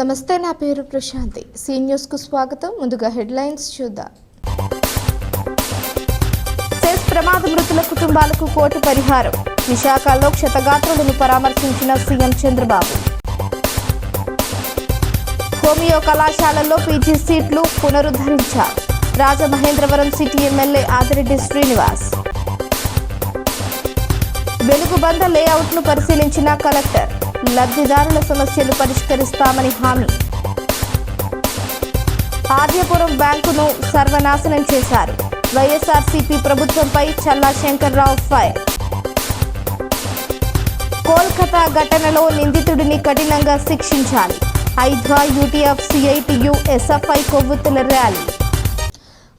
నమస్తే, నా పేరు ప్రశాంతి. సీ న్యూస్ కు స్వాగతం. ముందుగా హెడ్లైన్స్ చూద్దాం. సెస్ ప్రమాద మృతుల కుటుంబాలకు 1 కోటి పరిహారం. విశాఖలో క్షతగాత్రులను పరామర్శించిన సీఎం చంద్రబాబు. హోమియో కళాశాలల్లో పీజీ సీట్లు పునరుద్ధరించారు. Rajamahendravaram city MLA Adireddy Srinivas. వెలుగుబంద లేఅవుట్ను పరిశీలించిన కలెక్టర్. లబ్ధిదారుల సమస్యలు పరిష్కరిస్తామని హామీ. ఆర్యపురం బ్యాంకును సర్వనాశనం చేశారు. వైఎస్ఆర్సీపీ ప్రభుత్వంపై చల్లా శంకర్రావు ఫైర్. కోల్కతా ఘటనలో నిందితుడిని కఠినంగా శిక్షించాలి. ఐద్వా యూటీఎఫ్ సిఐటియు ఎస్ఎఫ్ఐ కొవ్వొత్తుల ర్యాలీ.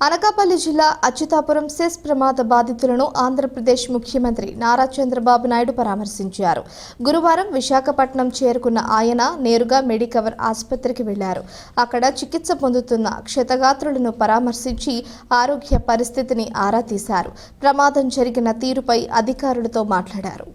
అనకాపల్లి జిల్లా అచ్యుతాపురం సెస్ ప్రమాద బాధితులను ఆంధ్రప్రదేశ్ ముఖ్యమంత్రి నారా చంద్రబాబు నాయుడు పరామర్శించారు. గురువారం విశాఖపట్నం చేరుకున్న ఆయన నేరుగా మెడికవర్ ఆసుపత్రికి వెళ్లారు. అక్కడ చికిత్స పొందుతున్న క్షతగాత్రులను పరామర్శించి ఆరోగ్య పరిస్థితిని ఆరా తీశారు. ప్రమాదం జరిగిన తీరుపై అధికారులతో మాట్లాడారు.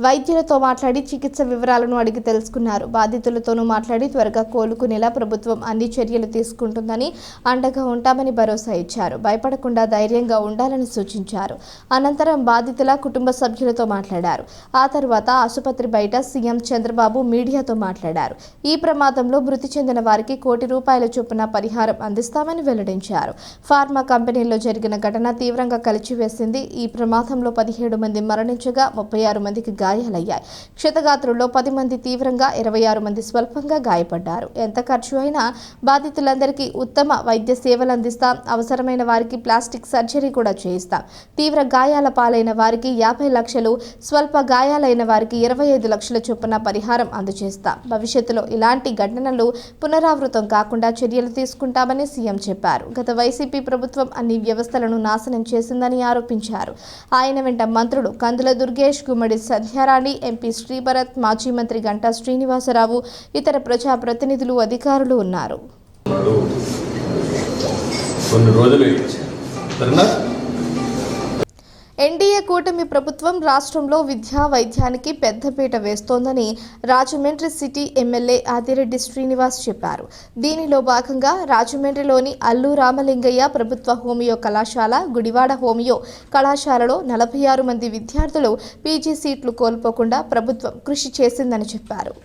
వైద్యులతో మాట్లాడి చికిత్స వివరాలను అడిగి తెలుసుకున్నారు. బాధితులతోనూ మాట్లాడి త్వరగా కోలుకునేలా ప్రభుత్వం అన్ని చర్యలు తీసుకుంటుందని, అండగా ఉంటామని భరోసా ఇచ్చారు. భయపడకుండా ధైర్యంగా ఉండాలని సూచించారు. అనంతరం బాధితుల కుటుంబ సభ్యులతో మాట్లాడారు. ఆ తర్వాత ఆసుపత్రి బయట సీఎం చంద్రబాబు మీడియాతో మాట్లాడారు. ఈ ప్రమాదంలో మృతి చెందిన వారికి 1 కోటి రూపాయల చొప్పున పరిహారం అందిస్తామని వెల్లడించారు. ఫార్మా కంపెనీల్లో జరిగిన ఘటన తీవ్రంగా కలిచివేసింది. ఈ ప్రమాదంలో 17 మంది మరణించగా 36 మందికి గాయాలయ్యాయి. క్షతగాత్రుల్లో 10 మంది తీవ్రంగా, 26 మంది స్వల్పంగా గాయపడ్డారు. ఎంత ఖర్చు అయినా బాధితులందరికీ ఉత్తమ వైద్య సేవలు అందిస్తాం. అవసరమైన వారికి ప్లాస్టిక్ సర్జరీ కూడా చేయిస్తాం. తీవ్ర గాయాల పాలైన వారికి 50 లక్షలు, స్వల్ప గాయాలైన వారికి 25 లక్షల చొప్పున పరిహారం అందజేస్తాం. భవిష్యత్తులో ఇలాంటి ఘటనలు పునరావృతం కాకుండా చర్యలు తీసుకుంటామని సీఎం చెప్పారు. గత వైసీపీ ప్రభుత్వం అన్ని వ్యవస్థలను నాశనం చేసిందని ఆరోపించారు. ఆయన వెంట మంత్రులు కందుల దుర్గేష్, గుమ్మడి సత్యారాణి, ఎంపీ శ్రీభరత్, మాజీ మంత్రి గంటా శ్రీనివాసరావు, ఇతర ప్రజాప్రతినిధులు, అధికారులు ఉన్నారు. ఎన్డీఏ కూటమి ప్రభుత్వం రాష్ట్రంలో విద్యా వైద్యానికి పెద్దపీట వేస్తోందని రాజమండ్రి సిటీ ఎమ్మెల్యే ఆదిరెడ్డి శ్రీనివాస్ చెప్పారు. దీనిలో భాగంగా రాజమండ్రిలోని అల్లు రామలింగయ్య ప్రభుత్వ హోమియో కళాశాల, గుడివాడ హోమియో కళాశాలలో 46 మంది విద్యార్థులు పీజీ సీట్లు కోల్పోకుండా ప్రభుత్వం కృషి చేసిందని చెప్పారు.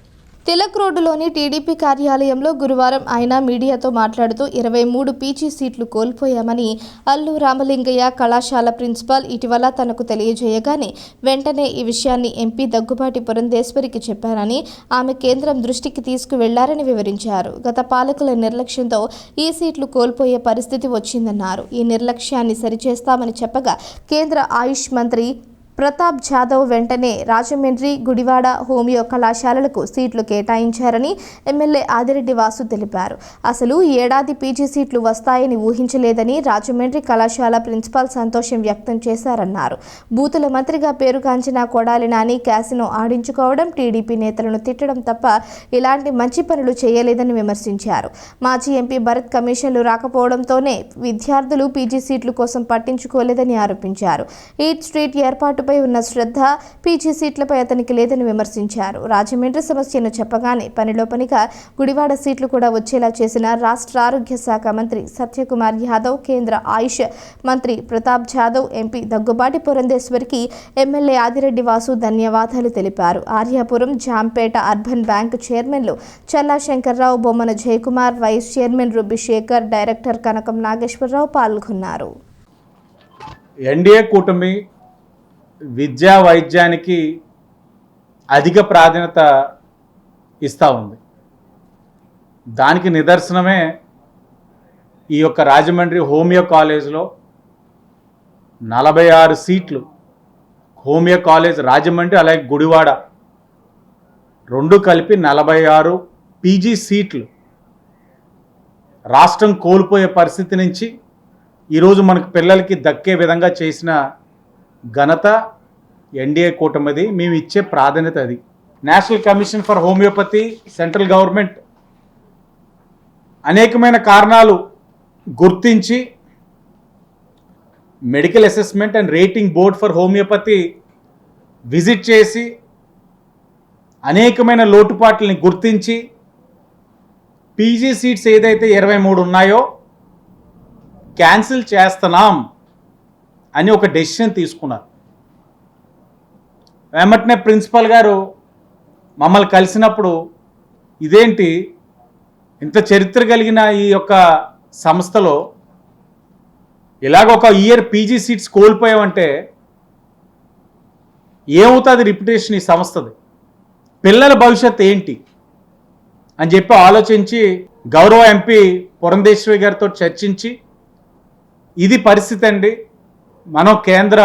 తిలక్ రోడ్డులోని టీడీపీ కార్యాలయంలో గురువారం ఆయన మీడియాతో మాట్లాడుతూ 23 పీజీ సీట్లు కోల్పోయామని, అల్లు రామలింగయ్య కళాశాల ప్రిన్సిపాల్ ఇటీవల తనకు తెలియజేయగానే వెంటనే ఈ విషయాన్ని ఎంపీ దగ్గుబాటి పురంధేశ్వరికి చెప్పారని, ఆమె కేంద్రం దృష్టికి తీసుకువెళ్లారని వివరించారు. గత పాలకుల నిర్లక్ష్యంతో ఈ సీట్లు కోల్పోయే పరిస్థితి వచ్చిందన్నారు. ఈ నిర్లక్ష్యాన్ని సరిచేస్తామని చెప్పగా కేంద్ర ఆయుష్ మంత్రి ప్రతాప్ జాదవ్ వెంటనే రాజమండ్రి, గుడివాడ హోమియో కళాశాలలకు సీట్లు కేటాయించారని ఎమ్మెల్యే ఆదిరెడ్డి వాసు తెలిపారు. అసలు ఈ ఏడాది పీజీ సీట్లు వస్తాయని ఊహించలేదని రాజమండ్రి కళాశాల ప్రిన్సిపాల్ సంతోషం వ్యక్తం చేశారన్నారు. బూతుల మంత్రిగా పేరుగాంచిన కొడాలి నాని క్యాసినో ఆడించుకోవడం, టీడీపీ నేతలను తిట్టడం తప్ప ఇలాంటి మంచి పనులు చేయలేదని విమర్శించారు. మాజీ ఎంపీ భరత్ కమిషన్లు రాకపోవడంతోనే విద్యార్థులు పీజీ సీట్ల కోసం పట్టించుకోలేదని ఆరోపించారు. ఈట్ స్ట్రీట్ ఏర్పాటు ఉన్న శ్రద్ధ పీజీ సీట్లపై అతనికి లేదని విమర్శించారు. రాజమండ్రి సమస్యను చెప్పగానే పనిలో పనిగా గుడివాడ సీట్లు కూడా వచ్చేలా చేసిన రాష్ట్ర ఆరోగ్య శాఖ మంత్రి సత్యకుమార్ యాదవ్, కేంద్ర ఆయుష్ మంత్రి ప్రతాప్ జాదవ్, ఎంపీ దగ్గుబాటి పురంధేశ్వరికి ఎమ్మెల్యే ఆదిరెడ్డి వాసు ధన్యవాదాలు తెలిపారు. ఆర్యాపురం, జాంపేట అర్బన్ బ్యాంక్ చైర్మన్లు చల్లా శంకర్రావు, బొమ్మన జయకుమార్, వైస్ చైర్మన్ రుబ్బి శేఖర్, డైరెక్టర్ కనకం నాగేశ్వరరావు పాల్గొన్నారు. ఎన్డీఏ కూటమి విద్యా వైద్యానికి అధిక ప్రాధాన్యత ఇస్తూ ఉంది. దానికి నిదర్శనమే ఈ యొక్క రాజమండ్రి హోమియో కాలేజ్లో 46 సీట్లు, హోమియో కాలేజ్ రాజమండ్రి అలాగే గుడివాడ 2 కలిపి 46 పీజీ సీట్లు రాష్ట్రం కోల్పోయే పరిస్థితి నుంచి ఈరోజు మనకు పిల్లలకి దక్కే విధంగా చేసిన ఘనత ఎన్డీఏ కూటమిది. మేము ఇచ్చే ప్రాధాన్యత అది. National commission for homeopathy, central government అనేకమైన కారణాలు గుర్తించి medical assessment and rating board for homeopathy visit చేసి అనేకమైన లోటుపాట్లని గుర్తించి పీజీ సీట్స్ ఏదైతే 23 ఉన్నాయో క్యాన్సిల్ చేస్తున్నాం అని ఒక డెసిషన్ తీసుకున్నారు. వెంటనే ప్రిన్సిపల్ గారు మమ్మల్ని కలిసినప్పుడు ఇదేంటి ఇంత చరిత్ర కలిగిన ఈ యొక్క సంస్థలో ఇలాగ ఒక ఇయర్ పీజీ సీట్స్ కోల్పోయామంటే ఏమవుతుంది రిప్యుటేషన్ ఈ సంస్థది, పిల్లల భవిష్యత్తు ఏంటి అని చెప్పి ఆలోచించి గౌరవ ఎంపీ పురంధేశ్వరి గారితో చర్చించి ఇది పరిస్థితి అండి, మనం కేంద్ర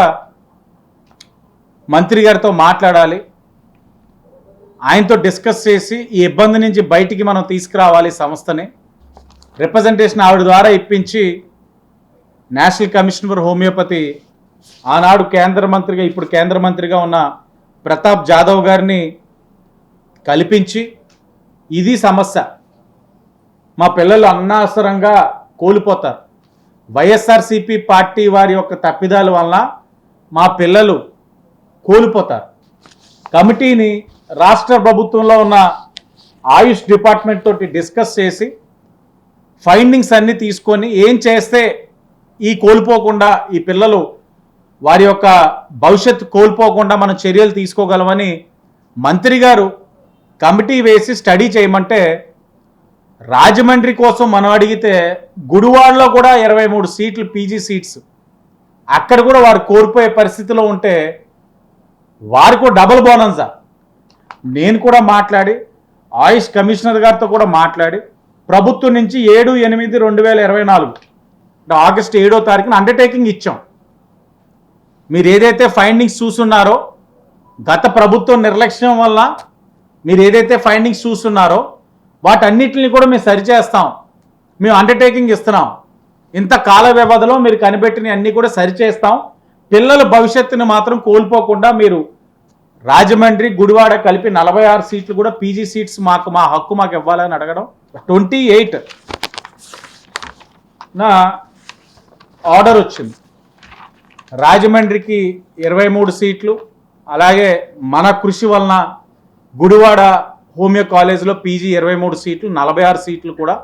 మంత్రి గారితో మాట్లాడాలి, ఆయనతో డిస్కస్ చేసి ఈ ఇబ్బంది నుంచి బయటికి మనం తీసుకురావాలి సంస్థని. రిప్రజెంటేషన్ ఆవిడ ద్వారా ఇప్పించి నేషనల్ కమిషన్ ఫర్ హోమియోపతి ఆనాడు ఇప్పుడు కేంద్ర మంత్రిగా ఉన్న ప్రతాప్ జాదవ్ గారిని కల్పించి ఇది సమస్య, మా పిల్లలు అనవసరంగా కోల్పోతారు, వైఎస్ఆర్సీపీ పార్టీ వారి యొక్క తప్పిదాల వలన మా పిల్లలు కోల్పోతారు. కమిటీని రాష్ట్ర ప్రభుత్వంలో ఉన్న ఆయుష్ డిపార్ట్మెంట్ తోటి డిస్కస్ చేసి ఫైండింగ్స్ అన్నీ తీసుకొని ఏం చేస్తే ఈ కోల్పోకుండా ఈ పిల్లలు వారి యొక్క భవిష్యత్తు కోల్పోకుండా మనం చర్యలు తీసుకోగలమని మంత్రి గారు కమిటీ వేసి స్టడీ చేయమంటే, రాజమండ్రి కోసం మనం అడిగితే గుడివాడలో కూడా 23 సీట్లు పీజీ సీట్స్ అక్కడ కూడా వారు కోల్పోయే పరిస్థితిలో ఉంటే వారికి డబుల్ బోనన్సా. నేను కూడా మాట్లాడి ఆయుష్ కమిషనర్ గారితో కూడా మాట్లాడి ప్రభుత్వం నుంచి 7/8/2024 ఆగస్టు 7వ తారీఖున అండర్టేకింగ్ ఇచ్చాం. మీరు ఏదైతే ఫైండింగ్స్ చూస్తున్నారో గత ప్రభుత్వం నిర్లక్ష్యం వల్ల మీరు ఏదైతే ఫైండింగ్స్ చూస్తున్నారో వాటన్నిటిని కూడా మేము సరిచేస్తాం, మేము అండర్టేకింగ్ ఇస్తున్నాం, ఇంత కాల వ్యవధిలో మీరు కనిపెట్టిన అన్నీ కూడా సరిచేస్తాం, పిల్లల భవిష్యత్తుని మాత్రం కోల్పోకుండా మీరు రాజమండ్రి గుడివాడ కలిపి 46 సీట్లు కూడా పీజీ సీట్స్ మా హక్కు మాకు ఇవ్వాలని అడగడం. 28 నా ఆర్డర్ వచ్చింది, రాజమండ్రికి 23 సీట్లు, అలాగే మన కృషి వలన గుడివాడ హోమియో కాలేజీలో పీజీ 23 సీట్లు 46 సీట్లు కూడా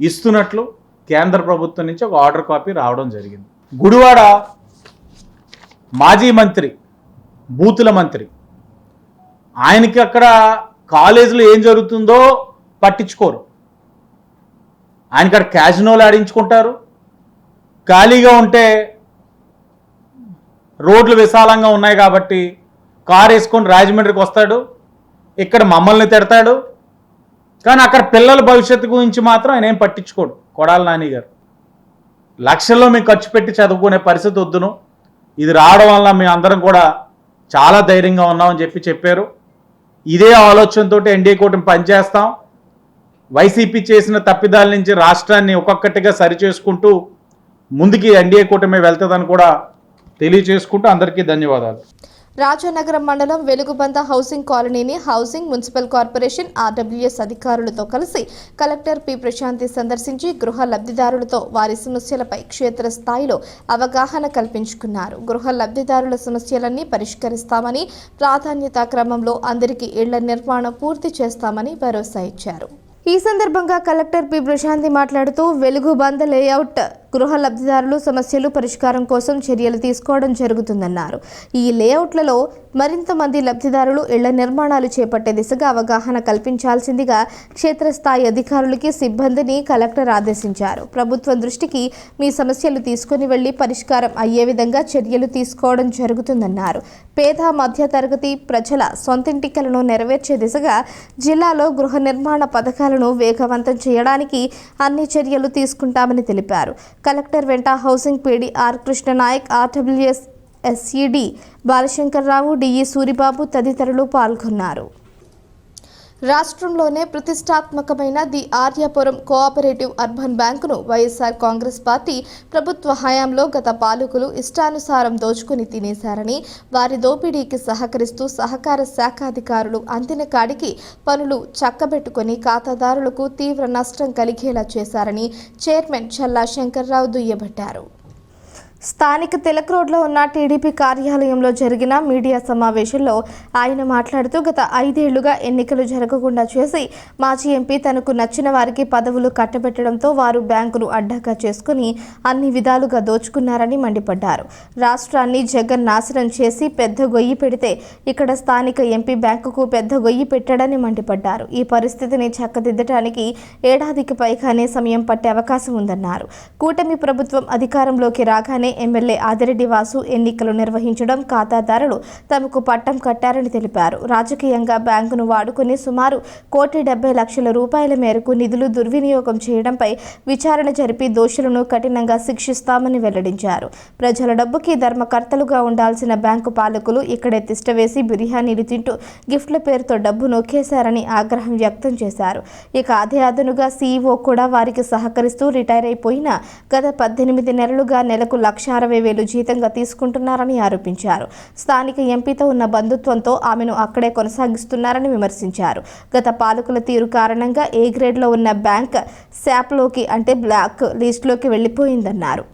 ఇస్తున్నట్లు కేంద్ర ప్రభుత్వం నుంచి ఒక ఆర్డర్ కాపీ రావడం జరిగింది. గుడివాడ మాజీ మంత్రి బూతుల మంత్రి, ఆయనకి అక్కడ కాలేజీలో ఏం జరుగుతుందో పట్టించుకోరు, ఆయనకి అక్కడ క్యాజినోలు ఆడించుకుంటారు, ఖాళీగా ఉంటే రోడ్లు విశాలంగా ఉన్నాయి కాబట్టి కారు వేసుకొని రాజమండ్రికి వస్తాడు, ఇక్కడ మమ్మల్ని తిడతాడు, కానీ అక్కడ పిల్లల భవిష్యత్తు గురించి మాత్రం ఆయన ఏం పట్టించుకోడు. కొడాలి నాని గారు లక్షల్లో మేము ఖర్చు పెట్టి చదువుకునే పరిస్థితి వద్దును, ఇది రావడం వల్ల మేము అందరం కూడా చాలా ధైర్యంగా ఉన్నామని చెప్పారు. ఇదే ఆలోచనతో ఎన్డీఏ కూటమి పనిచేస్తాం, వైసీపీ చేసిన తప్పిదాల నుంచి రాష్ట్రాన్ని ఒక్కొక్కటిగా సరిచేసుకుంటూ ముందుకి ఎన్డీఏ కూటమి వెళ్తుందని కూడా తెలియచేసుకుంటూ అందరికీ ధన్యవాదాలు. రాజానగరం మండలం వెలుగుబంద హౌసింగ్ కాలనీని హౌసింగ్ మున్సిపల్ కార్పొరేషన్ ఆర్డబ్ల్యూఎస్ అధికారులతో కలిసి కలెక్టర్ పి ప్రశాంతి సందర్శించి గృహ లబ్ధిదారులతో వారి సమస్యలపై క్షేత్రస్థాయిలో అవగాహన కల్పించుకున్నారు. గృహ లబ్ధిదారుల సమస్యలన్నీ పరిష్కరిస్తామని, ప్రాధాన్యతా క్రమంలో అందరికీ ఇళ్ల నిర్మాణం పూర్తి చేస్తామని భరోసా ఇచ్చారు. ఈ సందర్భంగా కలెక్టర్ పి ప్రశాంతి మాట్లాడుతూ వెలుగుబంద లేఅవుట్ గృహ లబ్ధిదారులు సమస్యలు పరిష్కారం కోసం చర్యలు తీసుకోవడం జరుగుతుందన్నారు. ఈ లేఅవుట్లలో మరింత మంది లబ్ధిదారులు ఇళ్ల నిర్మాణాలు చేపట్టే దిశగా అవగాహన కల్పించాల్సిందిగా క్షేత్రస్థాయి అధికారులకి సిబ్బందిని కలెక్టర్ ఆదేశించారు. ప్రభుత్వం దృష్టికి మీ సమస్యలు తీసుకుని వెళ్లి పరిష్కారం అయ్యే విధంగా చర్యలు తీసుకోవడం జరుగుతుందన్నారు. పేద మధ్య తరగతి ప్రజల సొంతింటి కలను నెరవేర్చే దిశగా జిల్లాలో గృహ నిర్మాణ పథకాలను వేగవంతం చేయడానికి అన్ని చర్యలు తీసుకుంటామని తెలిపారు. కలెక్టర్ వెంట housing PD R Krishna Naik, RWS ఎస్ఈడి బాలశంకర్రావు, డిఈ సూరిబాబు తదితరులు పాల్గొన్నారు. రాష్ట్రంలోనే ప్రతిష్టాత్మకమైన ది ఆర్యాపురం కోఆపరేటివ్ అర్బన్ బ్యాంకును వైఎస్ఆర్ కాంగ్రెస్ పార్టీ ప్రభుత్వ హయాంలో గత పాలకులు ఇష్టానుసారం దోచుకుని తినేశారని, వారి దోపిడీకి సహకరిస్తూ సహకార శాఖ అధికారులు అంతిన కాడికి పనులు చక్కబెట్టుకుని ఖాతాదారులకు తీవ్ర నష్టం కలిగేలా చేశారని చైర్మన్ చల్లా శంకర్రావు దుయ్యబట్టారు. స్థానిక తిలక్ రోడ్లో ఉన్న టీడీపీ కార్యాలయంలో జరిగిన మీడియా సమావేశంలో ఆయన మాట్లాడుతూ గత 5 ఏళ్లుగా ఎన్నికలు జరగకుండా చేసి మాజీ ఎంపీ తనకు నచ్చిన వారికి పదవులు కట్టబెట్టడంతో వారు బ్యాంకును అడ్డాగా చేసుకుని అన్ని విధాలుగా దోచుకున్నారని మండిపడ్డారు. రాష్ట్రాన్ని జగన్ నాశనం చేసి పెద్ద గొయ్యి పెడితే ఇక్కడ స్థానిక ఎంపీ బ్యాంకుకు పెద్ద గొయ్యి పెట్టాడని మండిపడ్డారు. ఈ పరిస్థితిని చక్కదిద్దడానికి ఏడాదికి పైగానే సమయం పట్టే అవకాశం ఉందన్నారు. కూటమి ప్రభుత్వం అధికారంలోకి రాగానే ఎమ్మెల్యే ఆదిరెడ్డి వాసు ఎన్నికలు నిర్వహించడం, ఖాతాదారులు తమకు పట్టం కట్టారని తెలిపారు. రాజకీయంగా బ్యాంకును వాడుకుని సుమారు ₹1,70,00,000 మేరకు నిధులు దుర్వినియోగం చేయడంపై విచారణ జరిపి దోషులను కఠినంగా శిక్షిస్తామని వెల్లడించారు. ప్రజల డబ్బుకి ధర్మకర్తలుగా ఉండాల్సిన బ్యాంకు పాలకులు ఇక్కడే తిష్టవేసి బిర్యానీలు తింటూ గిఫ్ట్ల పేరుతో డబ్బు నొక్కేశారని ఆగ్రహం వ్యక్తం చేశారు. ఇక అదే అదనుగా సీఈఓ కూడా వారికి సహకరిస్తూ రిటైర్ అయిపోయిన గత 18 నెలలుగా నెలకు ₹1,60,000 జీతంగా తీసుకుంటున్నారని ఆరోపించారు. స్థానిక ఎంపీతో ఉన్న బంధుత్వంతో ఆమెను అక్కడే కొనసాగిస్తున్నారని విమర్శించారు. గత పాలకుల తీరు కారణంగా ఏ గ్రేడ్లో ఉన్న బ్యాంక్ శాప్లోకి అంటే బ్లాక్ లిస్టులోకి వెళ్లిపోయిందన్నారు.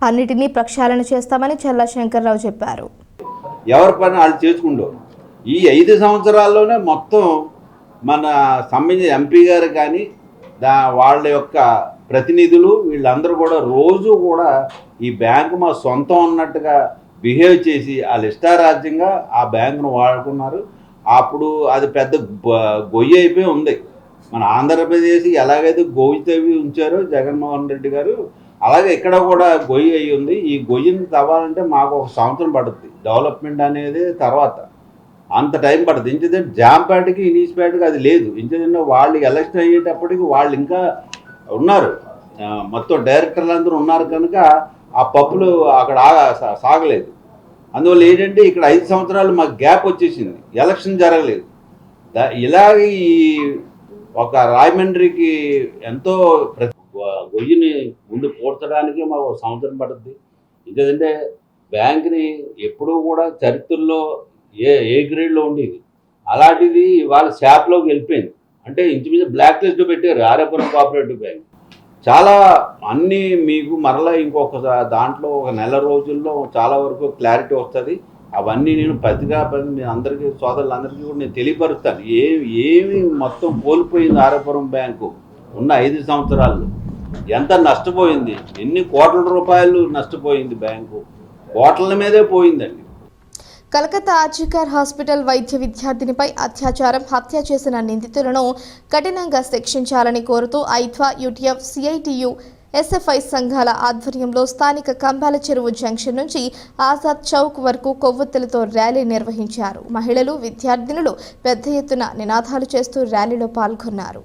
అన్నిటినీ ప్రక్షాళన చేస్తామని చల్లా శంకర్రావు చెప్పారు. ఎవరి పని వాళ్ళు చేసుకుంటారు. ఈ 5 సంవత్సరాల్లోనే మొత్తం మన సంబంధించిన ఎంపీ గారు కానీ వాళ్ళ యొక్క ప్రతినిధులు వీళ్ళందరూ కూడా రోజు కూడా ఈ బ్యాంకు మా సొంతం అన్నట్టుగా బిహేవ్ చేసి వాళ్ళు ఇష్టారాజ్యంగా ఆ బ్యాంకును వాడుకున్నారు. అప్పుడు అది పెద్ద గొయ్యి అయిపోయి ఉంది. మన ఆంధ్రప్రదేశ్ ఎలాగైతే గొయ్యి తవ్వి ఉంచారో జగన్మోహన్ రెడ్డి గారు, అలాగే ఇక్కడ కూడా గొయ్యి అయ్యి ఉంది. ఈ గొయ్యిని తవ్వాలంటే మాకు 1 సంవత్సరం పడుతుంది. డెవలప్మెంట్ అనేది తర్వాత అంత టైం పడుతుంది. ఇంకేదంటే జాంపేటకి ఇనీస్పేటకి అది లేదు. ఇంకేదంటే వాళ్ళు ఎలక్షన్ అయ్యేటప్పటికి వాళ్ళు ఇంకా ఉన్నారు, మొత్తం డైరెక్టర్లు అందరూ ఉన్నారు కనుక ఆ పప్పులు అక్కడ సాగలేదు. అందువల్ల ఏంటంటే ఇక్కడ 5 సంవత్సరాలు మాకు గ్యాప్ వచ్చేసింది, ఎలక్షన్ జరగలేదు. ఇలాగే ఈ ఒక రాజమండ్రికి ఎంతో గొయ్యిని ముందు పూడ్చడానికి మాకు 1 సంవత్సరం పడుతుంది. ఇంకేదంటే బ్యాంక్ని ఎప్పుడూ కూడా చరిత్రలో ఏ గ్రేడ్లో ఉండేది, అలాంటిది వాళ్ళ శాప్లోకి వెళ్ళిపోయింది. అంటే ఇంచుమించు బ్లాక్ లిస్ట్లో పెట్టారు ఆర్యపురం కోఆపరేటివ్ బ్యాంక్. చాలా అన్నీ మీకు మరలా ఇంకొక దాంట్లో 1 నెల రోజుల్లో చాలా వరకు క్లారిటీ వస్తుంది. అవన్నీ నేను మీ అందరికీ సోదరులందరికీ కూడా నేను తెలియపరుస్తాను. ఏమి మొత్తం కోల్పోయింది ఆర్యపురం బ్యాంకు ఉన్న 5 సంవత్సరాల్లో, ఎంత నష్టపోయింది, ఎన్ని కోట్ల రూపాయలు నష్టపోయింది బ్యాంకు, కోట్ల మీదే పోయిందండి. కలకత్తా ఆర్జికర్ హాస్పిటల్ వైద్య విద్యార్థినిపై అత్యాచారం, హత్య చేసిన నిందితులను కఠినంగా శిక్షించాలని కోరుతూ ఐద్వా, యూటీఎఫ్, సిఐటియు, ఎస్ఎఫ్ఐ సంఘాల ఆధ్వర్యంలో స్థానిక కంబాల చెరువు జంక్షన్ నుంచి ఆజాద్ చౌక్ వరకు కొవ్వొత్తులతో ర్యాలీ నిర్వహించారు. మహిళలు, విద్యార్థినులు పెద్ద ఎత్తున నినాదాలు చేస్తూ ర్యాలీలో పాల్గొన్నారు.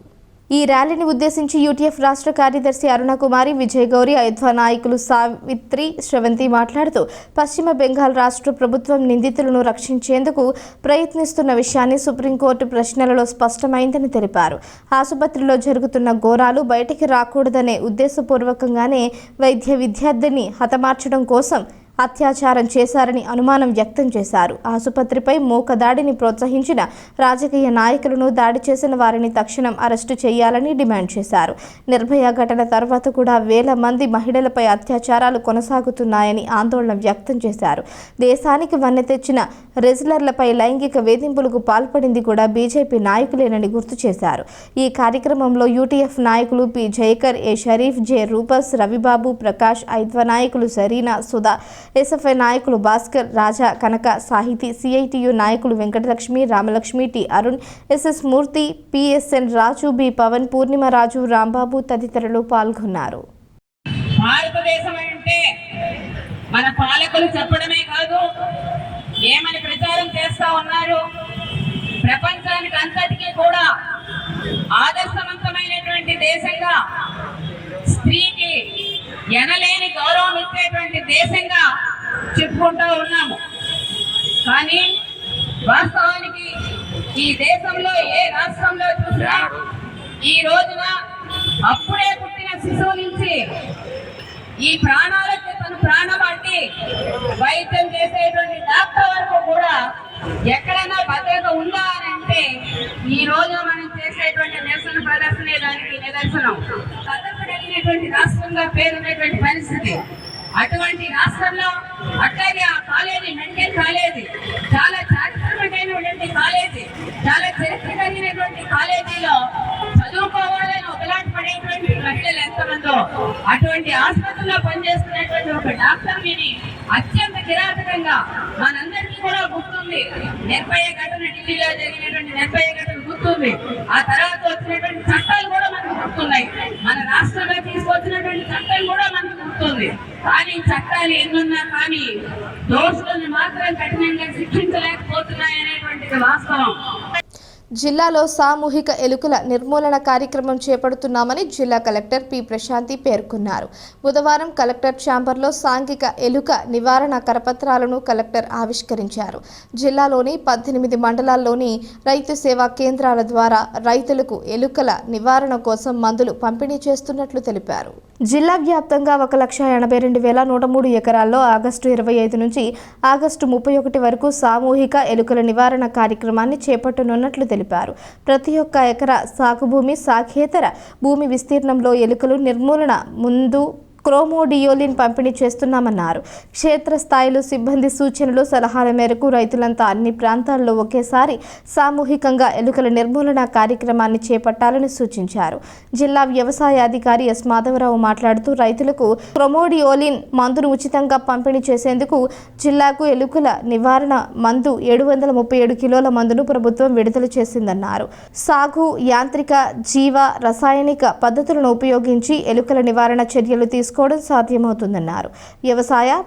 ఈ ర్యాలీని ఉద్దేశించి యూటీఎఫ్ రాష్ట్ర కార్యదర్శి అరుణకుమారి, విజయ్ గౌరి, ఐద్వా నాయకులు సావిత్రి, శ్రవంతి మాట్లాడుతూ పశ్చిమ బెంగాల్ రాష్ట్ర ప్రభుత్వం నిందితులను రక్షించేందుకు ప్రయత్నిస్తున్న విషయాన్ని సుప్రీంకోర్టు ప్రశ్నలలో స్పష్టమైందని తెలిపారు. ఆసుపత్రిలో జరుగుతున్న ఘోరాలు బయటికి రాకూడదనే ఉద్దేశపూర్వకంగానే వైద్య విద్యార్థిని హతమార్చడం కోసం అత్యాచారం చేశారని అనుమానం వ్యక్తం చేశారు. ఆసుపత్రిపై మూకదాడిని ప్రోత్సహించిన రాజకీయ నాయకులను, దాడి చేసిన వారిని తక్షణం అరెస్టు చేయాలని డిమాండ్ చేశారు. నిర్భయ ఘటన తర్వాత కూడా వేల మంది మహిళలపై అత్యాచారాలు కొనసాగుతున్నాయని ఆందోళన వ్యక్తం చేశారు. దేశానికి వన్నె తెచ్చిన రెజ్లర్లపై లైంగిక వేధింపులకు పాల్పడింది కూడా బీజేపీ నాయకులేనని గుర్తు చేశారు. ఈ కార్యక్రమంలో యూటీఎఫ్ నాయకులు పి జయకర్, ఏ షరీఫ్, జె రూపస్, రవిబాబు, ప్రకాష్, ఐద్వా నాయకులు సరీనా, సుధా, ఎస్ఎఫ్ఐ నాయకులు భాస్కర్, రాజా, కనక, సాహితీ, సిఐటియు నాయకులు వెంకటలక్ష్మి, రామలక్ష్మి, టి అరుణ్, ఎస్ఎస్ మూర్తి, పిఎస్ఎన్ రాజు, బి పవన్, పూర్ణిమరాజు, రాంబాబు తదితరులు పాల్గొన్నారు. భారతదేశం అంటే మన పాలకులు చెప్పడమే కాదు, ఏమని ప్రచారం చేస్తా ఉన్నారు, ప్రపంచానికి అంతటికీ కూడా ఆదర్శవంతమైనటువంటి దేశంగా, స్త్రీకి ఎనలేని గౌరవం ఇచ్చేటువంటి దేశంగా చెప్పుకుంటూ ఉన్నాము. కానీ వాస్తవానికి ఈ దేశంలో ఏ రాష్ట్రంలో చూసినా ఈ రోజున అప్పుడే పుట్టిన శిశువు నుంచి ఈ ప్రాణాలకు తను ప్రాణం అడ్డి వైద్యం చేసేటువంటి డాక్టర్ వరకు కూడా ఎక్కడైనా భద్రత ఉందా అని అంటే ఈ రోజు మనం చేసేటువంటి నిరసన ప్రదర్శనే దానికి నిదర్శనం. భద్రత కలిగినటువంటి రాష్ట్రంగా పేరున్నటువంటి పరిస్థితి. అటువంటి రాష్ట్రంలో అట్లాగే ఆ కాలేజీ మెడికల్ కాలేజీ చాలా చారిత్రకమైనటువంటి కాలేజీ, చాలా చరిత్ర కలిగినటువంటి కాలేజీలో చదువుకోవాలని ఒకలాంటి పడేటువంటి మహిళలు ఎంతమందో అటువంటి ఆసుపత్రిలో పనిచేస్తున్నటువంటి ఒక డాక్టర్ విని అత్యంత కిరాతకంగా మనందరికీ కూడా గుర్తుంది. నిర్భయ ఘటన, ఢిల్లీలో జరిగినటువంటి నిర్భయ ఘటన గుర్తుంది. ఆ తర్వాత వచ్చినటువంటి చట్టాలు కూడా మనకు గుర్తున్నాయి. మన రాష్ట్రంలో తీసుకొచ్చినటువంటి చట్టం కూడా మనకు గుర్తుంది. కానీ చట్టాలు ఎన్నున్నా కానీ దోషులను మాత్రం కఠినంగా శిక్షించలేకపోతున్నాయి అనేటువంటిది వాస్తవం. జిల్లాలో సామూహిక ఎలుకల నిర్మూలన కార్యక్రమం చేపడుతున్నామని జిల్లా కలెక్టర్ పి ప్రశాంతి పేర్కొన్నారు. బుధవారం కలెక్టర్ ఛాంబర్లో సాంఘిక ఎలుక నివారణ కరపత్రాలను కలెక్టర్ ఆవిష్కరించారు. జిల్లాలోని 18 మండలాల్లోని రైతు సేవా కేంద్రాల ద్వారా రైతులకు ఎలుకల నివారణ కోసం మందులు పంపిణీ చేస్తున్నట్లు తెలిపారు. జిల్లా వ్యాప్తంగా 1,82,103 ఎకరాల్లో ఆగస్టు 25 నుంచి ఆగస్టు 31 వరకు సామూహిక ఎలుకల నివారణ కార్యక్రమాన్ని చేపట్టనున్నట్లు తెలిపారు. ప్రతి ఒక్క ఎకరా సాగు భూమి, సాగేతర భూమి విస్తీర్ణంలో ఎలుకలు నిర్మూలన ముందు క్రోమోడియోలిన్ పంపిణీ చేస్తున్నామన్నారు. క్షేత్రస్థాయిలో సిబ్బంది సూచనలు, సలహాల మేరకు రైతులంతా అన్ని ప్రాంతాల్లో ఒకేసారి సామూహికంగా ఎలుకల నిర్మూలన కార్యక్రమాన్ని చేపట్టాలని సూచించారు. జిల్లా వ్యవసాయ అధికారి ఎస్ మాధవరావు మాట్లాడుతూ రైతులకు క్రోమోడియోలిన్ మందును ఉచితంగా పంపిణీ చేసేందుకు జిల్లాకు ఎలుకల నివారణ మందు 737 కిలోల మందును ప్రభుత్వం విడుదల చేసిందన్నారు. సాగు, యాంత్రిక, జీవ, రసాయనిక పద్ధతులను ఉపయోగించి ఎలుకల నివారణ చర్యలు తీసుకోవడం సాధ్యమవుతుందన్నారు.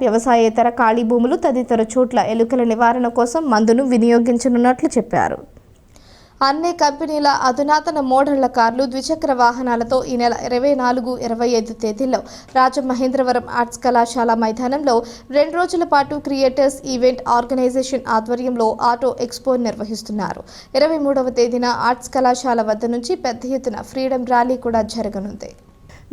వ్యవసాయేతర ఖాళీ భూములు తదితర చోట్ల ఎలుకల నివారణ కోసం మందును వినియోగించనున్నట్లు చెప్పారు. అన్ని కంపెనీల అధునాతన మోడళ్ల కార్లు, ద్విచక్ర వాహనాలతో ఈ నెల 24, 25 తేదీల్లో రాజమహేంద్రవరం ఆర్ట్స్ కళాశాల మైదానంలో 2 రోజుల పాటు క్రియేటర్స్ ఈవెంట్ ఆర్గనైజేషన్ ఆధ్వర్యంలో ఆటో ఎక్స్పో నిర్వహిస్తున్నారు. 23వ తేదీన ఆర్ట్స్ కళాశాల వద్ద నుంచి పెద్ద ఎత్తున ఫ్రీడమ్ ర్యాలీ కూడా జరగనుంది.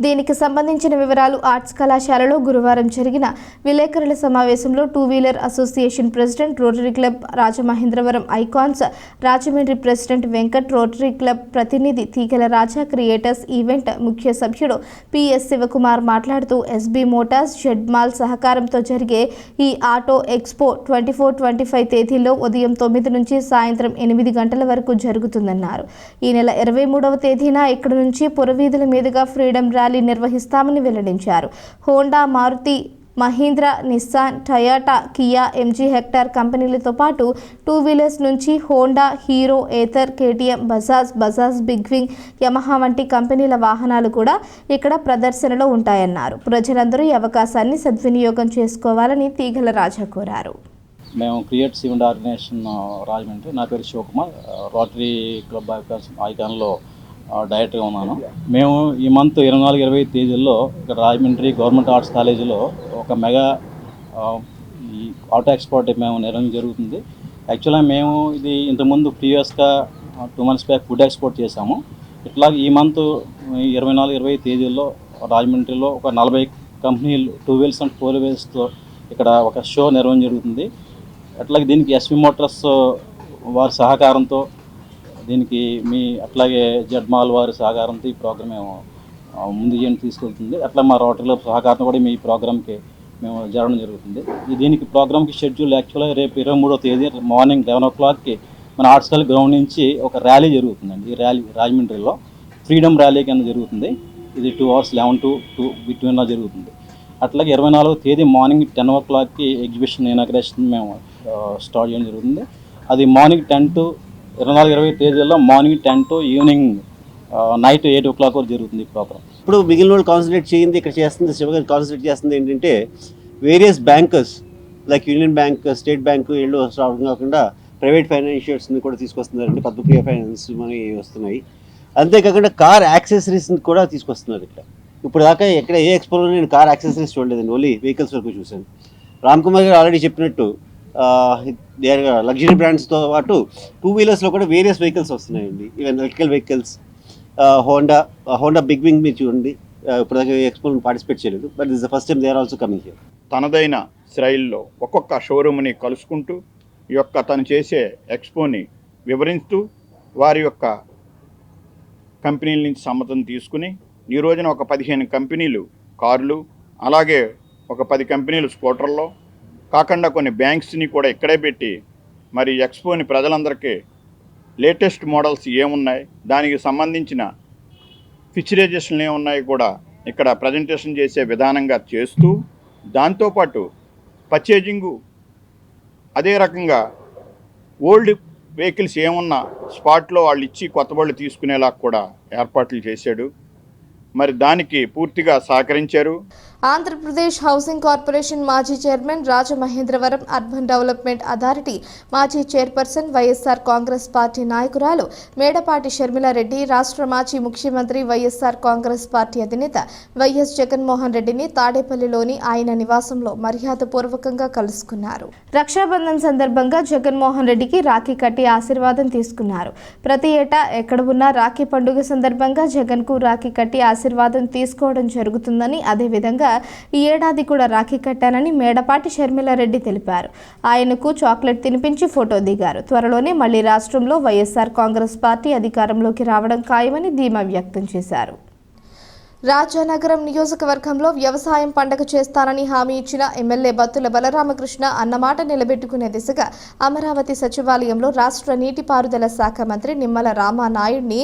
దీనికి సంబంధించిన వివరాలు ఆర్ట్స్ కళాశాలలో గురువారం జరిగిన విలేకరుల సమావేశంలో 2 wheeler association president, rotary club Rajamahendravaram icons Rajahmundry president Venkat, rotary club ప్రతినిధి తీగల రాజా, క్రియేటర్స్ ఈవెంట్ ముఖ్య సభ్యుడు పిఎస్ శివకుమార్ మాట్లాడుతూ ఎస్బీ మోటార్స్, జెడ్మాల్ సహకారంతో జరిగే ఈ ఆటో ఎక్స్పో 24-25 తేదీల్లో ఉదయం 9 నుంచి సాయంత్రం 8 గంటల వరకు జరుగుతుందన్నారు. ఈ నెల 23వ తేదీన ఇక్కడి నుంచి పురవీధుల మీదుగా ఫ్రీడమ్ ర్యాలీ నిర్వహిస్తామని వెల్లడించారు. Honda, Maruti, Mahindra, Nissan, Toyota, Kia, MG Hector కంపెనీలతో పాటు 2 వీలర్స్ నుంచి Honda, Hero, Ather, KTM, Bajaj big wing, Yamaha వంటి కంపెనీల వాహనాలు కూడా ఇక్కడ ప్రదర్శనలో ఉంటాయన్నారు. ప్రజలందరూ ఈ అవకాశాన్ని సద్వినియోగం చేసుకోవాలని తీగల రాజా కోరారు. మేము క్రియేట్స్ ఈవెంట్ ఆర్గనైజేషన్ రాజమండ్రి. నా పేరు శివకుమార్, రోటరీ క్లబ్ ఐకాన్లో డైరెక్టర్గా ఉన్నాను. మేము ఈ మంత్ 24-25 తేదీల్లో ఇక్కడ రాజమండ్రి గవర్నమెంట్ ఆర్ట్స్ కాలేజీలో ఒక మెగా ఈ ఆటో ఎక్స్పోర్ట్ మేము నిర్వహించడం జరుగుతుంది. యాక్చువల్గా మేము ఇది ఇంతకుముందు ప్రీవియస్గా 2 months బ్యాక్ ఫుడ్ ఎక్స్పోర్ట్ చేశాము. ఇట్లా ఈ మంత్ 24-25 తేదీల్లో రాజమండ్రిలో ఒక 40 కంపెనీలు 2 వీల్స్ అండ్ 4 వీల్స్తో ఇక్కడ ఒక షో నిర్వహించడం జరుగుతుంది. అట్లాగే దీనికి ఎస్వి మోటార్స్ వారి సహకారంతో, దీనికి అట్లాగే జెడ్మాల్ వారి సహకారంతో ఈ ప్రోగ్రామ్ మేము ముందు తీసుకెళ్తుంది. అట్లా మా రోటరీలో సహకారం కూడా ఈ ప్రోగ్రామ్కి మేము జరగడం జరుగుతుంది. దీనికి ప్రోగ్రామ్కి షెడ్యూల్ యాక్చువల్గా రేపు 23వ తేదీ మార్నింగ్ 11 o'clockకి మన ఆర్ట్స్ కాలేజ్ గ్రౌండ్ నుంచి ఒక ర్యాలీ జరుగుతుందండి. ఈ ర్యాలీ రాజమండ్రిలో ఫ్రీడమ్ ర్యాలీ కింద జరుగుతుంది. ఇది 2 hours 11 to 2 బిట్వీన్లో జరుగుతుంది. అట్లాగే 24వ తేదీ మార్నింగ్ 10 o'clockకి ఎగ్జిబిషన్ ఇనాగ్రేషన్ మేము స్టార్ట్ చేయడం జరుగుతుంది. అది మార్నింగ్ 10 to 24-25 తేదీల్లో morning 10 to evening night 8 o'clock వరకు జరుగుతుంది ఈ ప్రోగ్రామ్. ఇప్పుడు మిగిలిన వాళ్ళు కాన్సన్ట్రేట్ చేయింది ఇక్కడ చేస్తుంది, శివగారు కాన్సన్ట్రేట్ చేస్తుంది ఏంటంటే various bankers like union bank, state bank వీళ్ళు రావడం కాకుండా ప్రైవేట్ ఫైనాన్షియర్స్ని కూడా తీసుకొస్తున్నారండి. పద్మప్రియ ఫైనాన్స్ మనకి వస్తున్నాయి. అంతేకాకుండా కార్ యాక్సెసరీస్ని కూడా తీసుకొస్తున్నారు ఇక్కడ. ఇప్పుడు దాకా ఎక్కడ ఏ ఎక్స్పోలో నేను కార్ యాక్సెసరీస్ చూడలేదండి, ఓన్లీ వెహికల్స్ వరకు చూశాను. రామ్ కుమార్ గారు ఆల్రెడీ చెప్పినట్టు లగ్జరీ బ్రాండ్స్తో పాటు 2 వీలర్స్లో కూడా వేరియస్ వెహికల్స్ వస్తున్నాయండి. Even electrical vehicles, Honda Big Wing మీరు చూడండి. ఇప్పుడు దాకా ఎక్స్పోలో పార్టిసిపేట్ చేయలేదు, but this the first time they are also coming here. తనదైన శైలిలో ఒక్కొక్క షోరూమ్ని కలుసుకుంటూ ఈ యొక్క తను చేసే ఎక్స్పోని వివరిస్తూ వారి యొక్క కంపెనీల నుంచి సమ్మతం తీసుకుని ఈ రోజున ఒక 15 కంపెనీలు కార్లు, అలాగే ఒక 10 కంపెనీలు స్కూటర్లో కాకుండా కొన్ని బ్యాంక్స్ని కూడా ఇక్కడే పెట్టి మరి ఎక్స్పోని ప్రజలందరికీ లేటెస్ట్ మోడల్స్ ఏమున్నాయి, దానికి సంబంధించిన ఫీచరైజేషన్లు ఏమున్నాయి కూడా ఇక్కడ ప్రజెంటేషన్ చేసే విధానంగా చేస్తూ, దాంతోపాటు పర్చేజింగు అదే రకంగా ఓల్డ్ వెహికల్స్ ఏమున్నా స్పాట్లో వాళ్ళు ఇచ్చి కొత్త బళ్ళు తీసుకునేలా కూడా ఏర్పాట్లు చేశాడు. మరి దానికి పూర్తిగా సహకరించారు. ఆంధ్రప్రదేశ్ హౌసింగ్ కార్పొరేషన్ మాజీ chairman Rajamahendravaram urban development authority మాజీ చైర్పర్సన్ వైఎస్ఆర్ కాంగ్రెస్ పార్టీ నాయకురాలు మేడపాటి షర్మిలారెడ్డి రాష్ట్ర మాజీ ముఖ్యమంత్రి వైఎస్ఆర్ కాంగ్రెస్ పార్టీ అధినేత వైఎస్ జగన్మోహన్ రెడ్డిని తాడేపల్లిలోని ఆయన నివాసంలో మర్యాదపూర్వకంగా కలుసుకున్నారు. రక్షాబంధన్ సందర్భంగా జగన్మోహన్ రెడ్డికి రాఖీ కట్టి ఆశీర్వాదం తీసుకున్నారు. ప్రతి ఏటా ఎక్కడ ఉన్నా రాఖీ పండుగ సందర్భంగా జగన్కు రాఖీ కట్టి ఆశీర్వాదం తీసుకోవడం జరుగుతుందని, అదేవిధంగా ఈ ఏడాది కూడా రాఖీ కట్టానని మేడపాటి షర్మిలారెడ్డి తెలిపారు. ఆయనకు చాక్లెట్ తినిపించి ఫోటో దిగారు. త్వరలోనే మళ్లీ రాష్ట్రంలో వైఎస్ఆర్ కాంగ్రెస్ పార్టీ అధికారంలోకి రావడం ఖాయమని ధీమా వ్యక్తం చేశారు. రాజానగరం నియోజకవర్గంలో వ్యవసాయం పండగ చేస్తానని హామీ ఇచ్చిన ఎమ్మెల్యే బత్తుల బలరామకృష్ణ అన్నమాట నిలబెట్టుకునే దిశగా అమరావతి సచివాలయంలో రాష్ట్ర నీటిపారుదల శాఖ మంత్రి నిమ్మల రామానాయుడిని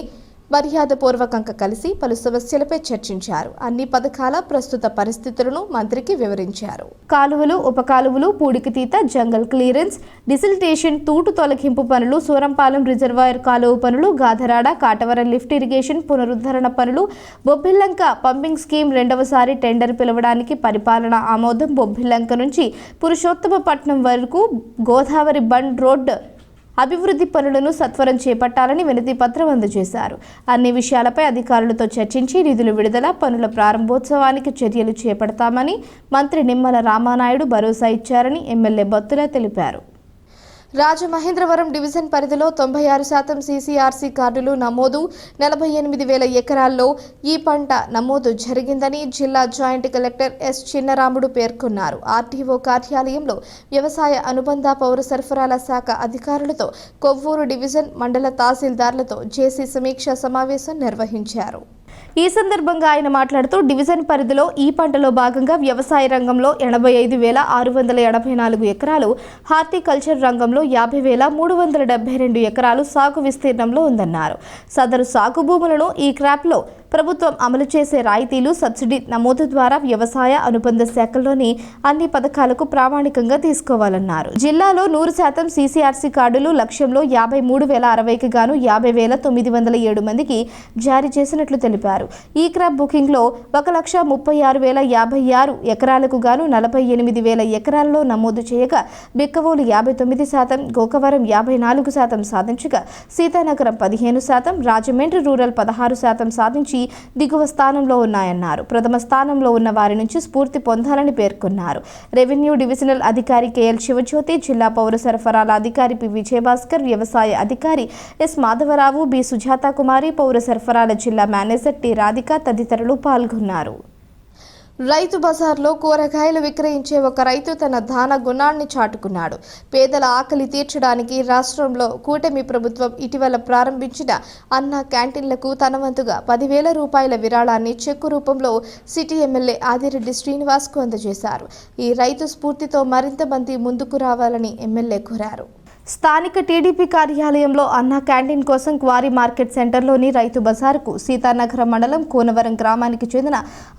మర్యాదపూర్వకంగా కలిసి పలు సమస్యలపై చర్చించారు. అన్ని పథకాల ప్రస్తుత పరిస్థితులను మంత్రికి వివరించారు. కాలువలు, ఉపకాలువలు, పూడికితీత, జంగల్ క్లియరెన్స్, డిసిల్టేషన్, తూటు తొలగింపు పనులు, సూరంపాలెం రిజర్వాయర్ కాలువ పనులు, గాధరాడ, కాటవరం లిఫ్ట్ ఇరిగేషన్ పునరుద్ధరణ పనులు, బొబ్బిల్లంక పంపింగ్ స్కీమ్ రెండవసారి టెండర్ పిలవడానికి పరిపాలన ఆమోదం, బొబ్బిల్లంక నుంచి పురుషోత్తమపట్నం వరకు గోదావరి బండ్ రోడ్ అభివృద్ధి పనులను సత్వరం చేపట్టాలని వినతి పత్రం అందజేశారు. అన్ని విషయాలపై అధికారులతో చర్చించి నిధులు విడుదల, పనుల ప్రారంభోత్సవానికి చర్యలు చేపడతామని మంత్రి నిమ్మల రామానాయుడు భరోసా ఇచ్చారని ఎమ్మెల్యే బత్తుల తెలిపారు. రాజమహేంద్రవరం డివిజన్ పరిధిలో 96% CCRC కార్డులు నమోదు, 48,000 ఎకరాల్లో ఈ పంట నమోదు జరిగిందని జిల్లా జాయింట్ కలెక్టర్ ఎస్ చిన్నరాముడు పేర్కొన్నారు. ఆర్టీఓ కార్యాలయంలో వ్యవసాయ అనుబంధ పౌర సరఫరాల శాఖ అధికారులతో, కొవ్వూరు డివిజన్ మండల తహసీల్దార్లతో జేసీ సమీక్ష సమావేశం నిర్వహించారు. ఈ సందర్భంగా ఆయన మాట్లాడుతూ డివిజన్ పరిధిలో ఈ పంటలో భాగంగా వ్యవసాయ రంగంలో 85,684 ఎకరాలు, హార్టికల్చర్ రంగంలో 50,372 ఎకరాలు సాగు విస్తీర్ణంలో ఉందన్నారు. సదరు సాగు భూములను ఈ క్రాప్లో ప్రభుత్వం అమలు చేసే రాయితీలు, సబ్సిడీ నమోదు ద్వారా వ్యవసాయ అనుబంధ శాఖల్లోని అన్ని పథకాలకు ప్రామాణికంగా తీసుకోవాలన్నారు. జిల్లాలో 100% CCRC కార్డులు లక్ష్యంలో 53,060కి గాను 50,907 మందికి జారీ చేసినట్లు తెలిపారు. ఈ క్రాప్ బుకింగ్లో 1,36,056 ఎకరాలకు గాను 48,000 ఎకరాల్లో నమోదు చేయగా బిక్కవోలు 59%, గోకవరం 54% సాధించగా సీతానగరం 15%, రాజమండ్రి రూరల్ 16% సాధించి దిగువ స్థానంలో ఉన్నాయన్నారు. ప్రథమ స్థానంలో ఉన్న వారి నుంచి స్ఫూర్తి పొందాలని పేర్కొన్నారు. రెవెన్యూ డివిజనల్ అధికారి KL శివజ్యోతి, జిల్లా పౌర సరఫరాల అధికారి P విజయభాస్కర్, వ్యవసాయ అధికారి S మాధవరావు, B సుజాత కుమారి, పౌర సరఫరాల జిల్లా మేనేజర్ T రాధిక తదితరులు పాల్గొన్నారు. రైతు బజార్లో కూరగాయలు విక్రయించే ఒక రైతు తన దాన గుణాన్ని చాటుకున్నాడు. పేదల ఆకలి తీర్చడానికి రాష్ట్రంలో కూటమి ప్రభుత్వం ఇటీవల ప్రారంభించిన అన్న క్యాంటీన్లకు తన వంతుగా 10,000 రూపాయల విరాళాన్ని చెక్కు రూపంలో సిటీ ఎమ్మెల్యే ఆదిరెడ్డి శ్రీనివాస్కు అందజేశారు. ఈ రైతు స్ఫూర్తితో మరింత మంది ముందుకు రావాలని ఎమ్మెల్యే కోరారు. స్థానిక టీడీపీ కార్యాలయంలో అన్న క్యాంటీన్ కోసం క్వారీ మార్కెట్ సెంటర్లోని రైతు బజార్కు సీతానగరం మండలం కోనవరం గ్రామానికి చెందిన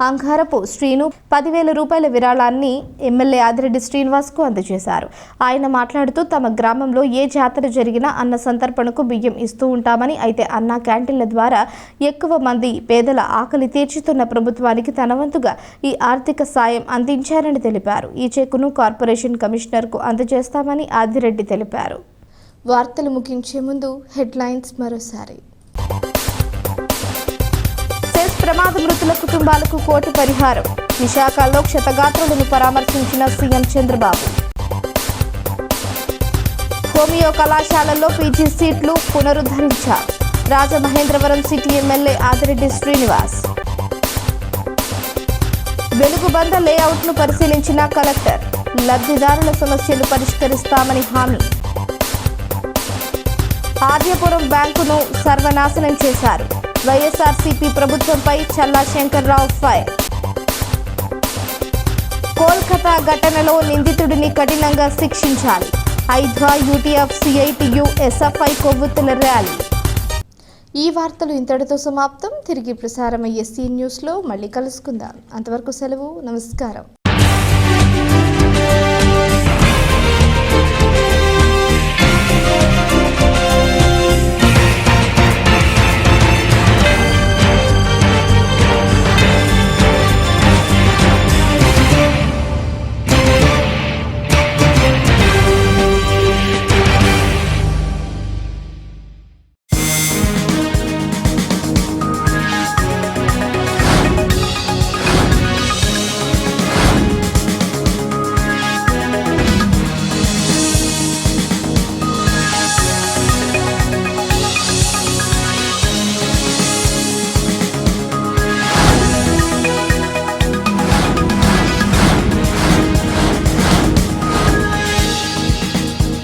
అంగారపు శ్రీను 10,000 రూపాయల విరాళాన్ని ఎమ్మెల్యే ఆదిరెడ్డి శ్రీనివాస్కు అందజేశారు. ఆయన మాట్లాడుతూ తమ గ్రామంలో ఏ జాతర జరిగినా అన్న సంతర్పణకు బియ్యం ఇస్తూ ఉంటామని, అయితే అన్న క్యాంటీన్ల ద్వారా ఎక్కువ మంది పేదల ఆకలి తీర్చుతున్న ప్రభుత్వానికి తన వంతుగా ఈ ఆర్థిక సాయం అందించారని తెలిపారు. ఈ చెక్కును కార్పొరేషన్ కమిషనర్కు అందజేస్తామని ఆదిరెడ్డి తెలిపారు. వార్తలు ముగించే ముందు హెడ్లైన్స్ మరోసారి. సెస్ ప్రమాద మృతుల కుటుంబాలకు కోటి పరిహారం. విశాఖలో క్షతగాత్రులను పరామర్శించిన సీఎం చంద్రబాబు. హోమియో కళాశాలల్లో PG సీట్లు పునరుద్ధరించారు. Rajamahendravaram city MLA Adireddy Srinivas. వెలుగుబంద లేఅవుట్ను పరిశీలించిన కలెక్టర్. లబ్ధిదారుల సమస్యలు పరిష్కరిస్తామని హామీ. ఆర్యపురం బ్యాంకును సర్వనాశనం చేశారు. వైఎస్ఆర్సీపీ ప్రభుత్వంపై చల్లా శంకర్రావు ఫైర్. కోల్కతా ఘటనలో నిందితుడిని కఠినంగా శిక్షించాలి. హైడ్రా, యూటీఎఫ్, సిఐటియు, ఎస్ఎఫ్ఐ కొవ్వొత్తుల ర్యాలీ. ఈ వార్తలు ఇంతటితో సమాప్తం. తిరిగి ప్రసారమయ్యే సీ న్యూస్లో మళ్ళీ కలుసుకుందాం. అంతవరకు సెలవు. నమస్కారం.